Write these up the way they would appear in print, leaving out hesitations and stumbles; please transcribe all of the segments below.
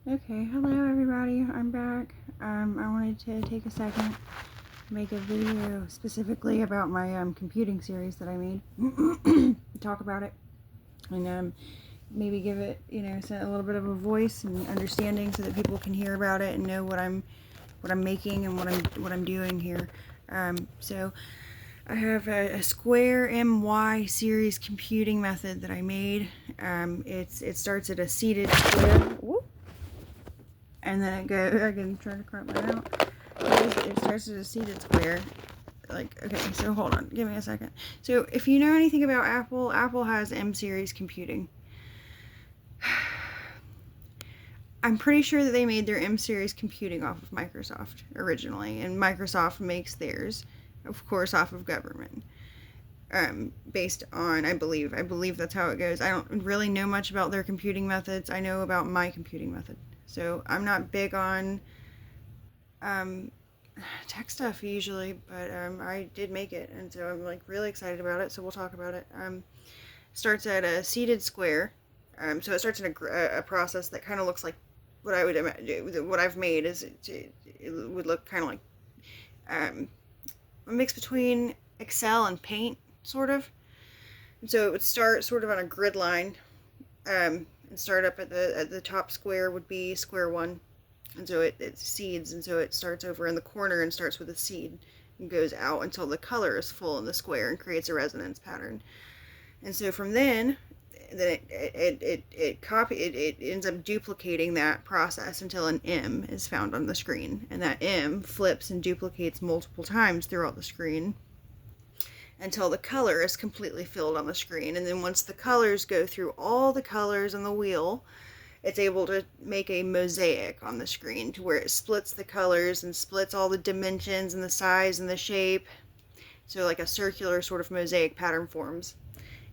Okay, hello everybody, I'm back. I wanted to take a second to make a video specifically about my computing series that I made. Talk about it and maybe give it, a little bit of a voice and understanding so that people can hear about it and know what I'm making and what I'm doing here. So I have a square MY series computing method that I made. It starts at a seated square. Whoop. And then it goes, I can try to crop mine out. It starts at a seated square. Okay, so hold on, give me a second. So if you know anything about Apple, Apple has M series computing. I'm pretty sure that they made their M series computing off of Microsoft originally, and Microsoft makes theirs, of course, off of government. Based on, I believe that's how it goes. I don't really know much about their computing methods. I know about my computing method. So I'm not big on tech stuff usually, but I did make it, and so I'm really excited about it. So we'll talk about it. Starts at a seated square. So it starts in a process that kind of looks like what I would imagine. What I've made is it would look kind of like a mix between Excel and Paint, sort of. And so it would start sort of on a grid line. And start up at the top square would be square one, and so it seeds, and so it starts over in the corner and starts with a seed and goes out until the color is full in the square and creates a resonance pattern. And so from then it ends up duplicating that process until an M is found on the screen, and that M flips and duplicates multiple times throughout the screen until the color is completely filled on the screen. And then once the colors go through all the colors on the wheel, it's able to make a mosaic on the screen to where it splits the colors and splits all the dimensions and the size and the shape. So like a circular sort of mosaic pattern forms.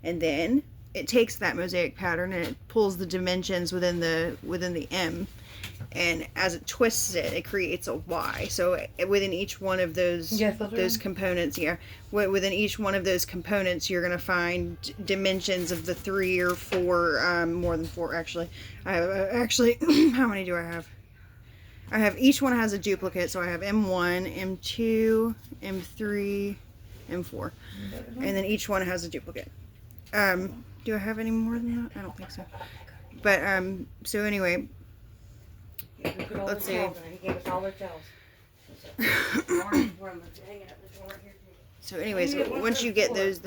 And then it takes that mosaic pattern and it pulls the dimensions within the M, and as it twists it, it creates a Y. So within each one of those components, within each one of those components, you're gonna find dimensions of the 3 or 4, more than 4 actually. I have how many do I have? I have, each one has a duplicate, so I have M1, M2, M3, M4, and then each one has a duplicate. Do I have any more than that? I don't think so. But so anyway. Let's see. So anyways, once you get those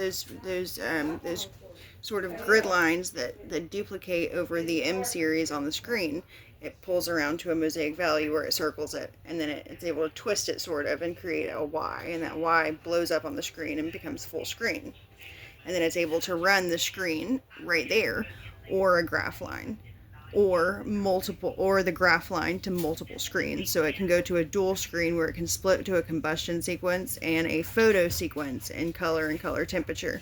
sort of grid lines that duplicate over the M series on the screen, it pulls around to a mosaic value where it circles it, and then it's able to twist it sort of and create a Y, and that Y blows up on the screen and becomes full screen. And then it's able to run the screen right there, or a graph line, or the graph line to multiple screens. So it can go to a dual screen where it can split to a combustion sequence and a photo sequence in color and color temperature,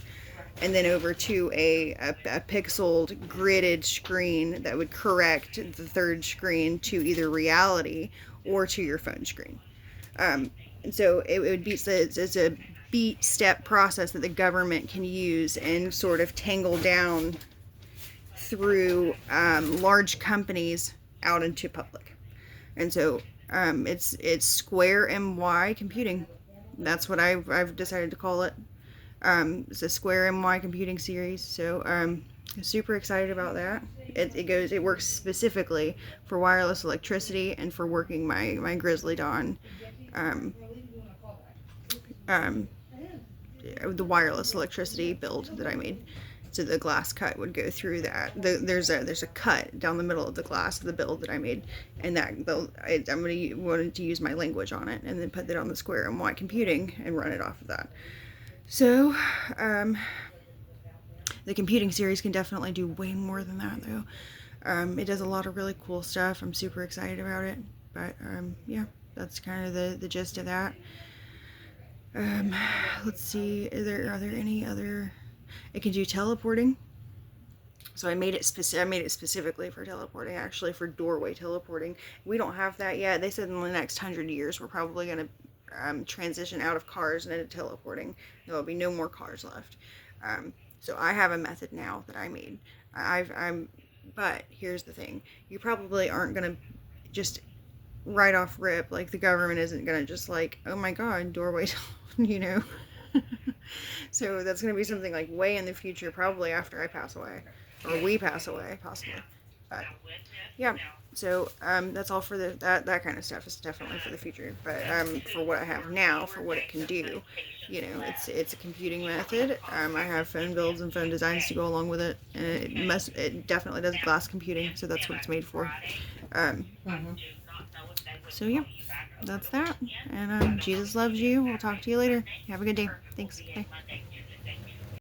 and then over to a pixeled gridded screen that would correct the third screen to either reality or to your phone screen. And so it would be, it's a beat step process that the government can use and sort of tangle down through large companies out into public. And so it's Square MY Computing. That's what I've decided to call it. It's a Square MY Computing series. So I'm super excited about that. It works specifically for wireless electricity and for working my Grizzly Dawn. The wireless electricity build that I made. So the glass cut would go through that. There's a cut down the middle of the glass of the build that I made, and wanted to use my language on it, and then put that on the Square MY Computing and run it off of that. So the computing series can definitely do way more than that, though. It does a lot of really cool stuff. I'm super excited about it. But yeah, that's kind of the gist of that. Let's see. Are there any other? It can do teleporting. So I made it specifically for teleporting, actually for doorway teleporting. We don't have that yet. They said in the next 100 years we're probably going to transition out of cars and into teleporting. There will be no more cars left. So I have a method now that I made. But here's the thing. You probably aren't going to just right off rip, like the government isn't gonna just like, oh my god, doorways, you know. So that's gonna be something like way in the future, probably after I pass away, or we pass away, possibly. But yeah, so that's all for that kind of stuff is definitely for the future. But for what I have now, for what it can do, you know, it's a computing method. I have phone builds and phone designs to go along with it, and it definitely does glass computing, so that's what it's made for. So yeah, that's that. And Jesus loves you. We'll talk to you later. Have a good day. Thanks. Bye.